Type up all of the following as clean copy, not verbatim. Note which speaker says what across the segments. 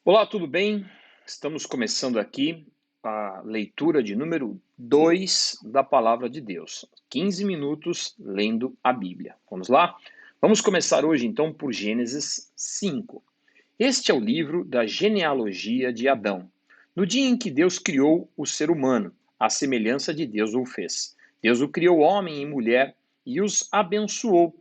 Speaker 1: Olá, tudo bem? Estamos começando aqui a leitura de número 2 da Palavra de Deus. 15 minutos lendo a Bíblia. Vamos lá? Vamos começar hoje então por Gênesis 5. Este é o livro da genealogia de Adão. No dia em que Deus criou o ser humano, à semelhança de Deus o fez. Deus o criou homem e mulher e os abençoou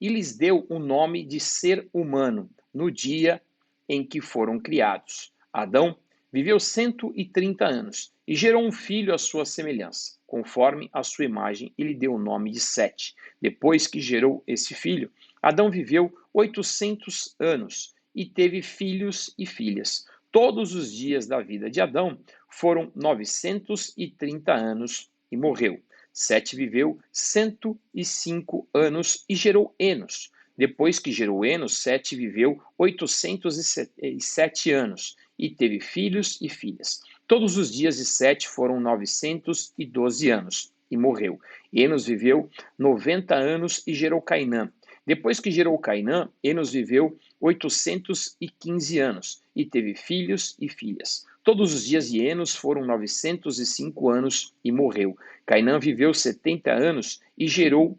Speaker 1: e lhes deu o nome de ser humano no dia em que foram criados. Adão viveu 130 anos e gerou um filho à sua semelhança, conforme a sua imagem, e lhe deu o nome de Sete. Depois que gerou esse filho, Adão viveu 800 anos e teve filhos e filhas. Todos os dias da vida de Adão foram 930 anos e morreu. Sete viveu 105 anos e gerou Enos. Depois que gerou Enos, Sete viveu 807 anos e teve filhos e filhas. Todos os dias de Sete foram 912 anos e morreu. Enos viveu 90 anos e gerou Cainã. Depois que gerou Cainã, Enos viveu 815 anos e teve filhos e filhas. Todos os dias de Enos foram 905 anos e morreu. Cainã viveu 70 anos e gerou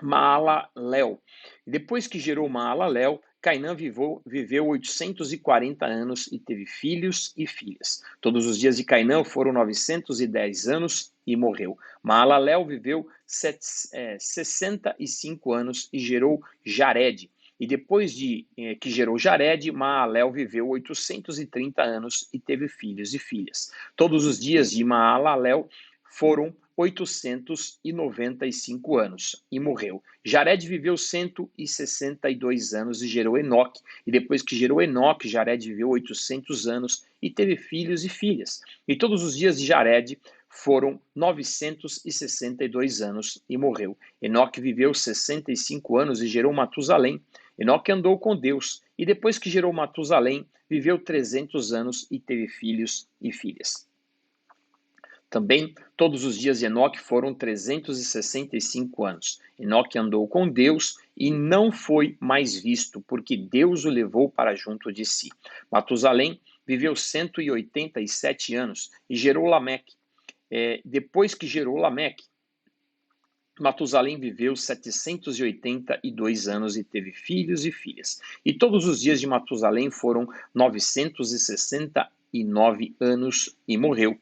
Speaker 1: Maalalel. Depois que gerou Maalalel, Cainã viveu 840 anos e teve filhos e filhas. Todos os dias de Cainã foram 910 anos e morreu. Maalalel viveu 65 anos e gerou Jared. E depois que gerou Jared, Maalalel viveu 830 anos e teve filhos e filhas. Todos os dias de Maalalel foram 895 anos e morreu. Jared viveu 162 anos e gerou Enoque. E depois que gerou Enoque, Jared viveu 800 anos e teve filhos e filhas. E todos os dias de Jared foram 962 anos e morreu. Enoque viveu 65 anos e gerou Matusalém. Enoque andou com Deus e depois que gerou Matusalém, viveu 300 anos e teve filhos e filhas. Também, todos os dias de Enoque foram 365 anos. Enoque andou com Deus e não foi mais visto, porque Deus o levou para junto de si. Matusalém viveu 187 anos e gerou Lameque. Depois que gerou Lameque, Matusalém viveu 782 anos e teve filhos e filhas. E todos os dias de Matusalém foram 969 anos e morreu.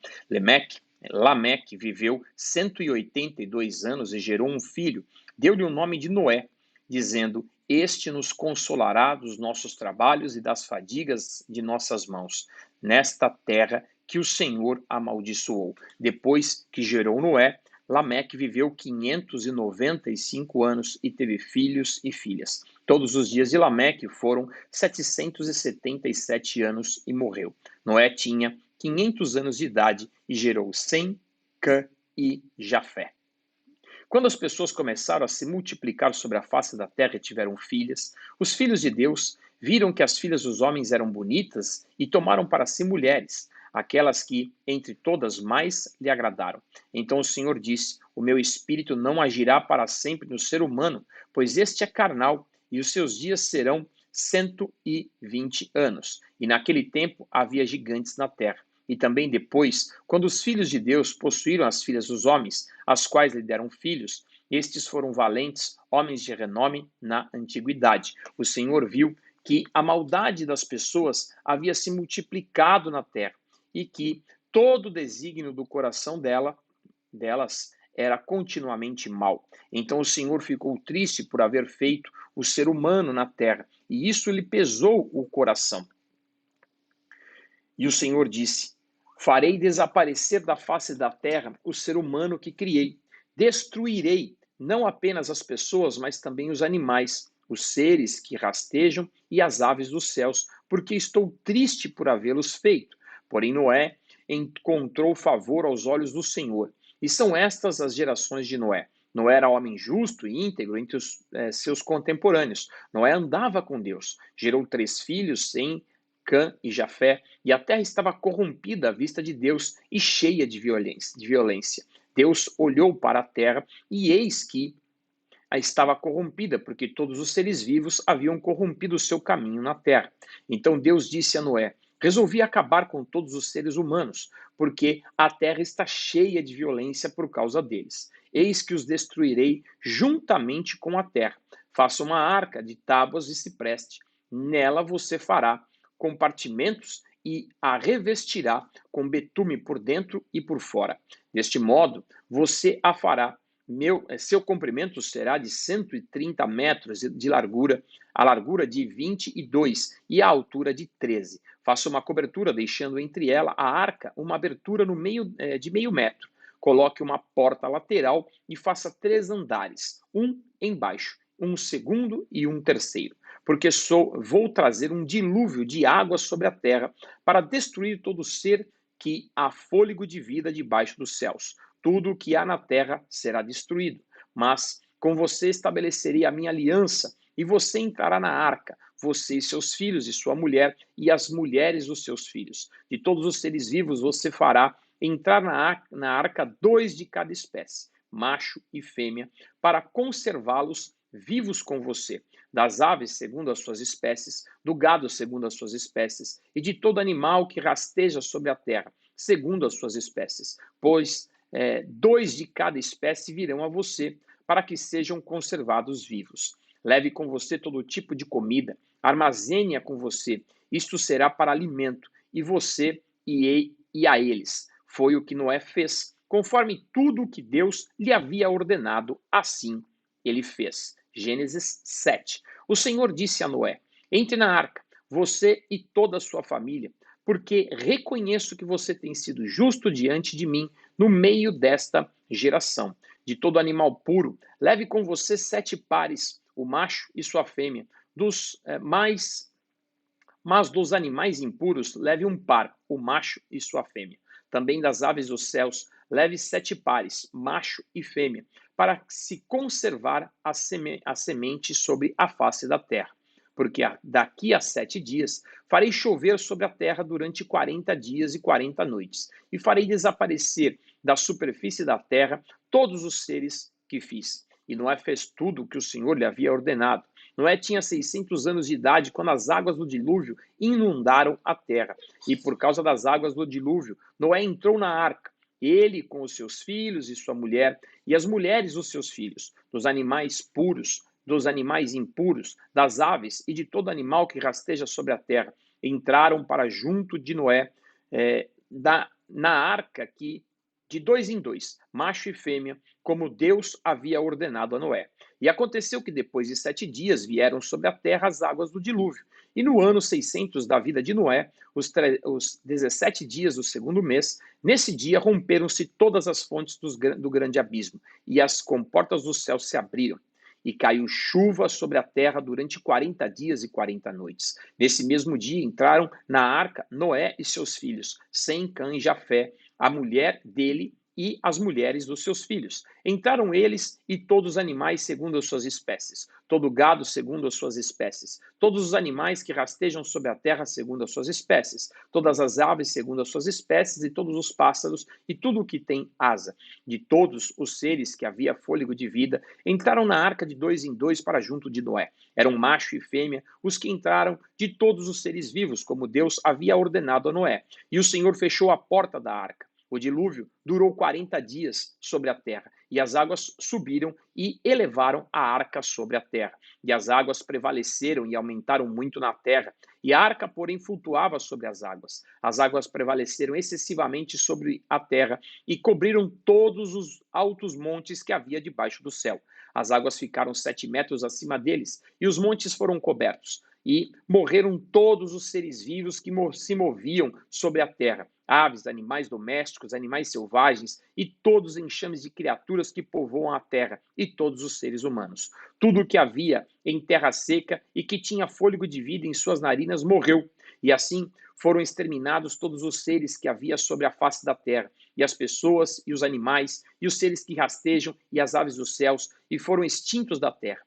Speaker 1: Lameque viveu 182 anos e gerou um filho. Deu-lhe o nome de Noé, dizendo: Este nos consolará dos nossos trabalhos e das fadigas de nossas mãos, nesta terra que o Senhor amaldiçoou. Depois que gerou Noé, Lameque viveu 595 anos e teve filhos e filhas. Todos os dias de Lameque foram 777 anos e morreu. Noé tinha 500 anos de idade e gerou Sem, Cã e Jafé. Quando as pessoas começaram a se multiplicar sobre a face da terra e tiveram filhas, os filhos de Deus viram que as filhas dos homens eram bonitas e tomaram para si mulheres, aquelas que, entre todas, mais lhe agradaram. Então o Senhor disse: O meu espírito não agirá para sempre no ser humano, pois este é carnal e os seus dias serão 120 anos. E naquele tempo havia gigantes na terra. E também depois, quando os filhos de Deus possuíram as filhas dos homens, as quais lhe deram filhos, estes foram valentes, homens de renome na antiguidade. O Senhor viu que a maldade das pessoas havia se multiplicado na terra e que todo o desígnio do coração delas era continuamente mal. Então o Senhor ficou triste por haver feito o ser humano na terra, e isso lhe pesou o coração. E o Senhor disse: Farei desaparecer da face da terra o ser humano que criei. Destruirei não apenas as pessoas, mas também os animais, os seres que rastejam e as aves dos céus, porque estou triste por havê-los feito. Porém, Noé encontrou favor aos olhos do Senhor. E são estas as gerações de Noé. Noé era homem justo e íntegro entre seus contemporâneos. Noé andava com Deus. Gerou 3 filhos, Sem, Cã e Jafé, e a terra estava corrompida à vista de Deus e cheia de violência. Deus olhou para a terra e eis que estava corrompida, porque todos os seres vivos haviam corrompido o seu caminho na terra. Então Deus disse a Noé: resolvi acabar com todos os seres humanos, porque a terra está cheia de violência por causa deles. Eis que os destruirei juntamente com a terra. Faça uma arca de tábuas de cipreste. Nela você fará compartimentos e a revestirá com betume por dentro e por fora. Deste modo, você a fará. Seu comprimento será de 130 metros de largura, a largura de 22 e a altura de 13. Faça uma cobertura, deixando entre ela a arca uma abertura no meio, de meio metro. Coloque uma porta lateral e faça 3 andares, um embaixo, um segundo e um terceiro. Porque vou trazer um dilúvio de água sobre a terra para destruir todo ser que há fôlego de vida debaixo dos céus. Tudo o que há na terra será destruído. Mas com você estabelecerei a minha aliança, e você entrará na arca, você e seus filhos, e sua mulher, e as mulheres dos seus filhos. De todos os seres vivos você fará entrar na arca 2 de cada espécie, macho e fêmea, para conservá-los vivos com você. Das aves, segundo as suas espécies, do gado, segundo as suas espécies, e de todo animal que rasteja sobre a terra, segundo as suas espécies. Pois 2 de cada espécie virão a você, para que sejam conservados vivos. Leve com você todo tipo de comida, armazene-a com você. Isto será para alimento, e você e a eles. Foi o que Noé fez, conforme tudo o que Deus lhe havia ordenado, assim ele fez. Gênesis 7. O Senhor disse a Noé: entre na arca, você e toda a sua família, porque reconheço que você tem sido justo diante de mim no meio desta geração. De todo animal puro, leve com você 7 pares, o macho e sua fêmea. Mas dos animais impuros, leve um par, o macho e sua fêmea. Também das aves dos céus, leve 7 pares, macho e fêmea, para se conservar a semente sobre a face da terra. Porque daqui a 7 dias farei chover sobre a terra durante 40 dias e 40 noites, e farei desaparecer da superfície da terra todos os seres que fiz. E Noé fez tudo o que o Senhor lhe havia ordenado. Noé tinha 600 anos de idade quando as águas do dilúvio inundaram a terra. E por causa das águas do dilúvio, Noé entrou na arca, ele com os seus filhos e sua mulher, e as mulheres dos seus filhos, dos animais puros, dos animais impuros, das aves e de todo animal que rasteja sobre a terra. Entraram para junto de Noé na arca que de 2 em 2, macho e fêmea, como Deus havia ordenado a Noé. E aconteceu que depois de 7 dias vieram sobre a terra as águas do dilúvio. E no ano 600 da vida de Noé, os 17 dias do segundo mês, nesse dia romperam-se todas as fontes do grande abismo, e as comportas do céu se abriram. E caiu chuva sobre a terra durante 40 dias e 40 noites. Nesse mesmo dia entraram na arca Noé e seus filhos, Sem, Cã e Jafé, a mulher dele e as mulheres dos seus filhos. Entraram eles e todos os animais segundo as suas espécies, todo gado segundo as suas espécies, todos os animais que rastejam sobre a terra segundo as suas espécies, todas as aves segundo as suas espécies e todos os pássaros e tudo o que tem asa. De todos os seres que havia fôlego de vida, entraram na arca de 2 em 2 para junto de Noé. Eram macho e fêmea os que entraram de todos os seres vivos, como Deus havia ordenado a Noé. E o Senhor fechou a porta da arca. O dilúvio durou 40 dias sobre a terra, e as águas subiram e elevaram a arca sobre a terra. E as águas prevaleceram e aumentaram muito na terra, e a arca, porém, flutuava sobre as águas. As águas prevaleceram excessivamente sobre a terra e cobriram todos os altos montes que havia debaixo do céu. As águas ficaram 7 metros acima deles, e os montes foram cobertos. E morreram todos os seres vivos que se moviam sobre a terra, aves, animais domésticos, animais selvagens e todos os enxames de criaturas que povoam a terra e todos os seres humanos. Tudo o que havia em terra seca e que tinha fôlego de vida em suas narinas morreu. E assim foram exterminados todos os seres que havia sobre a face da terra, e as pessoas e os animais e os seres que rastejam e as aves dos céus, e foram extintos da terra.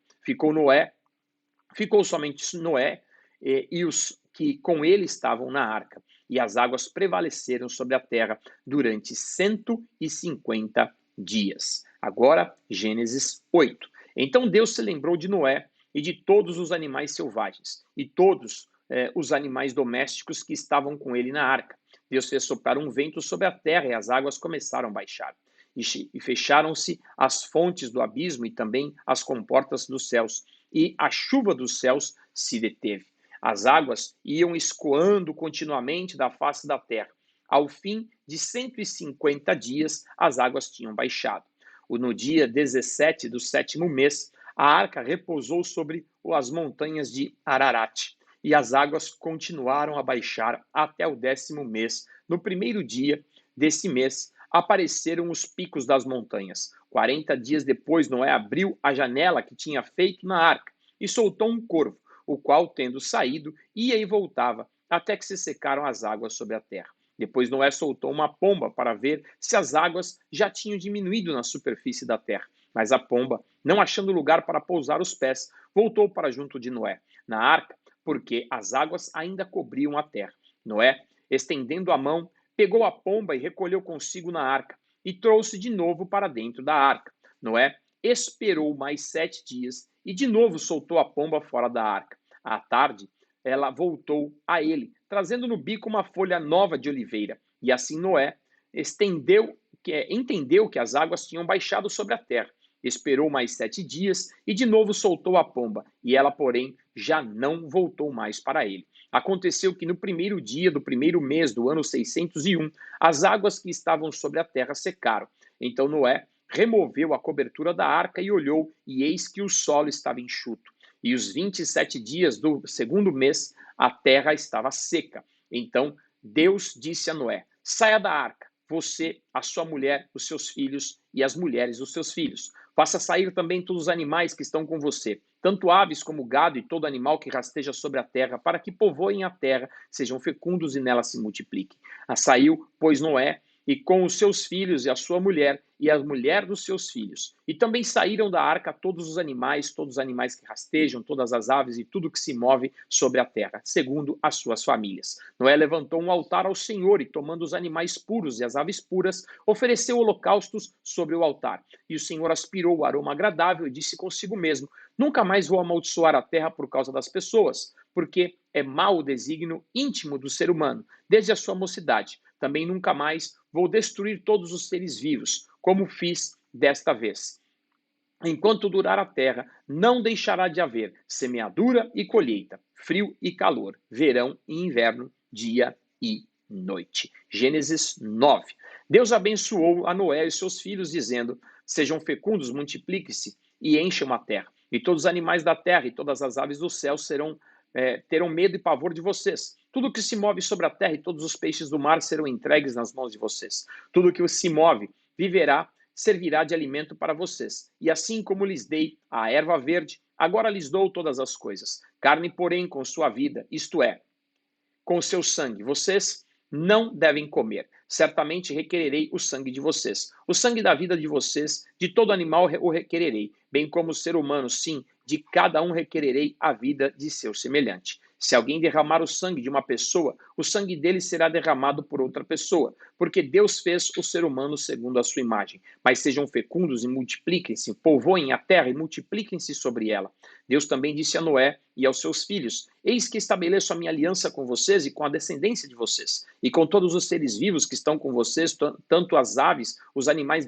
Speaker 1: Ficou somente Noé e os que com ele estavam na arca, e as águas prevaleceram sobre a terra durante 150 dias. Agora, Gênesis 8. Então Deus se lembrou de Noé e de todos os animais selvagens e todos os animais domésticos que estavam com ele na arca. Deus fez soprar um vento sobre a terra e as águas começaram a baixar. E fecharam-se as fontes do abismo e também as comportas dos céus, e a chuva dos céus se deteve. As águas iam escoando continuamente da face da terra. Ao fim de 150 dias, as águas tinham baixado. No dia 17 do sétimo mês, a arca repousou sobre as montanhas de Ararat, e as águas continuaram a baixar até o 10º mês. No primeiro dia desse mês, apareceram os picos das montanhas. 40 dias depois, Noé abriu a janela que tinha feito na arca e soltou um corvo, o qual, tendo saído, ia e voltava, até que se secaram as águas sobre a terra. Depois Noé soltou uma pomba para ver se as águas já tinham diminuído na superfície da terra. Mas a pomba, não achando lugar para pousar os pés, voltou para junto de Noé, na arca, porque as águas ainda cobriam a terra. Noé, estendendo a mão, pegou a pomba e recolheu consigo na arca, e trouxe de novo para dentro da arca. Noé esperou mais 7 dias e de novo soltou a pomba fora da arca. À tarde, ela voltou a ele, trazendo no bico uma folha nova de oliveira. E assim Noé entendeu que as águas tinham baixado sobre a terra. Esperou mais 7 dias e de novo soltou a pomba, e ela, porém, já não voltou mais para ele. Aconteceu que no primeiro dia do primeiro mês do ano 601, as águas que estavam sobre a terra secaram. Então Noé removeu a cobertura da arca e olhou, e eis que o solo estava enxuto. E os 27 dias do segundo mês, a terra estava seca. Então Deus disse a Noé: saia da arca, você, a sua mulher, os seus filhos e as mulheres dos seus filhos. Faça sair também todos os animais que estão com você, tanto aves como gado e todo animal que rasteja sobre a terra, para que povoem a terra, sejam fecundos e nela se multipliquem. Saiu, pois, Noé, e com os seus filhos e a sua mulher, e a mulher dos seus filhos. E também saíram da arca todos os animais que rastejam, todas as aves e tudo que se move sobre a terra, segundo as suas famílias. Noé levantou um altar ao Senhor e, tomando os animais puros e as aves puras, ofereceu holocaustos sobre o altar. E o Senhor aspirou o aroma agradável e disse consigo mesmo: nunca mais vou amaldiçoar a terra por causa das pessoas, porque é mau o desígnio íntimo do ser humano, desde a sua mocidade. Também nunca mais vou destruir todos os seres vivos, como fiz desta vez. Enquanto durar a terra, não deixará de haver semeadura e colheita, frio e calor, verão e inverno, dia e noite. Gênesis 9. Deus abençoou a Noé e seus filhos, dizendo: sejam fecundos, multipliquem-se e encham a terra. E todos os animais da terra e todas as aves do céu terão medo e pavor de vocês. Tudo que se move sobre a terra e todos os peixes do mar serão entregues nas mãos de vocês. Tudo que se move viverá, servirá de alimento para vocês. E assim como lhes dei a erva verde, agora lhes dou todas as coisas. Carne, porém, com sua vida, isto é, com seu sangue, vocês não devem comer. Certamente requererei o sangue de vocês. O sangue da vida de vocês, de todo animal o requererei, bem como o ser humano, sim, de cada um requererei a vida de seu semelhante. Se alguém derramar o sangue de uma pessoa, o sangue dele será derramado por outra pessoa, porque Deus fez o ser humano segundo a sua imagem. Mas sejam fecundos e multipliquem-se, povoem a terra e multipliquem-se sobre ela. Deus também disse a Noé e aos seus filhos: eis que estabeleço a minha aliança com vocês e com a descendência de vocês, e com todos os seres vivos que estão com vocês, tanto as aves, os animais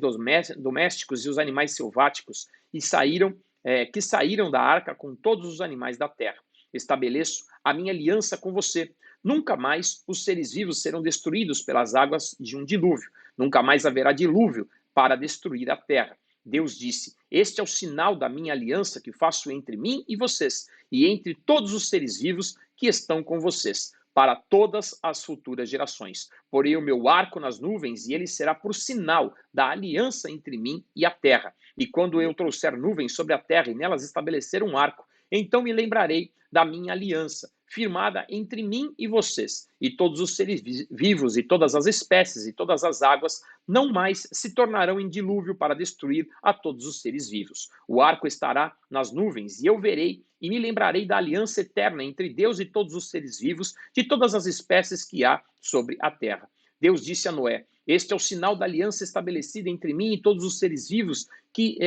Speaker 1: domésticos e os animais selváticos, que saíram da arca com todos os animais da terra. Estabeleço a minha aliança com você. Nunca mais os seres vivos serão destruídos pelas águas de um dilúvio. Nunca mais haverá dilúvio para destruir a terra. Deus disse: este é o sinal da minha aliança que faço entre mim e vocês, e entre todos os seres vivos que estão com vocês, para todas as futuras gerações. Porei o meu arco nas nuvens, e ele será por sinal da aliança entre mim e a terra. E quando eu trouxer nuvens sobre a terra e nelas estabelecer um arco, então me lembrarei da minha aliança, firmada entre mim e vocês, e todos os seres vivos, e todas as espécies, e todas as águas, não mais se tornarão em dilúvio para destruir a todos os seres vivos. O arco estará nas nuvens, e eu verei e me lembrarei da aliança eterna entre Deus e todos os seres vivos, de todas as espécies que há sobre a terra. Deus disse a Noé: este é o sinal da aliança estabelecida entre mim e todos os seres vivos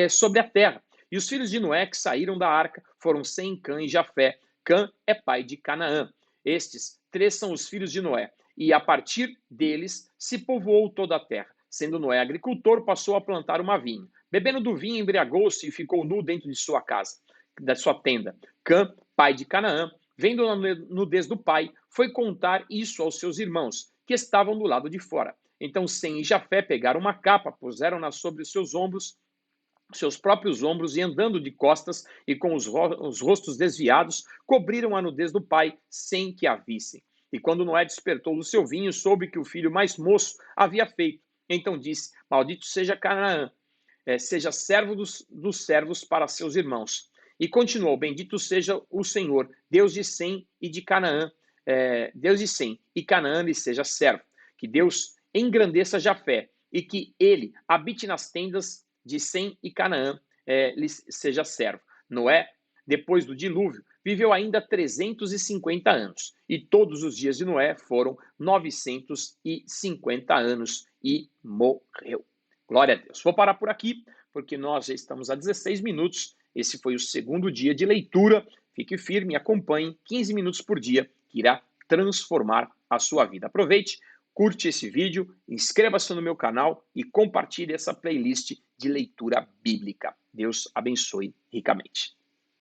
Speaker 1: sobre a terra. E os filhos de Noé que saíram da arca foram Sem, Cã e Jafé. Cã é pai de Canaã. Estes três são os filhos de Noé. E a partir deles se povoou toda a terra. Sendo Noé agricultor, passou a plantar uma vinha. Bebendo do vinho, embriagou-se e ficou nu dentro de sua casa, da sua tenda. Cã, pai de Canaã, vendo a nudez do pai, foi contar isso aos seus irmãos, que estavam do lado de fora. Então Sem e Jafé pegaram uma capa, puseram-na sobre os seus ombros, seus próprios ombros, e andando de costas e com os rostos desviados, cobriram a nudez do pai, sem que a vissem. E quando Noé despertou do seu vinho, soube que o filho mais moço havia feito. Então disse: Maldito seja Canaã, seja servo dos servos para seus irmãos. E continuou: Bendito seja o Senhor, Deus de Sem e de Canaã, Deus de Sem, e Canaã lhe seja servo. Que Deus engrandeça Jafé, e que ele habite nas tendas de Sem e Canaã lhe seja servo. Noé, depois do dilúvio, viveu ainda 350 anos, e todos os dias de Noé foram 950 anos, e morreu. Glória a Deus. Vou parar por aqui, porque nós já estamos a 16 minutos. Esse foi o segundo dia de leitura. Fique firme e acompanhe 15 minutos por dia, que irá transformar a sua vida. Aproveite, curte esse vídeo, inscreva-se no meu canal e compartilhe essa playlist de leitura bíblica. Deus abençoe ricamente.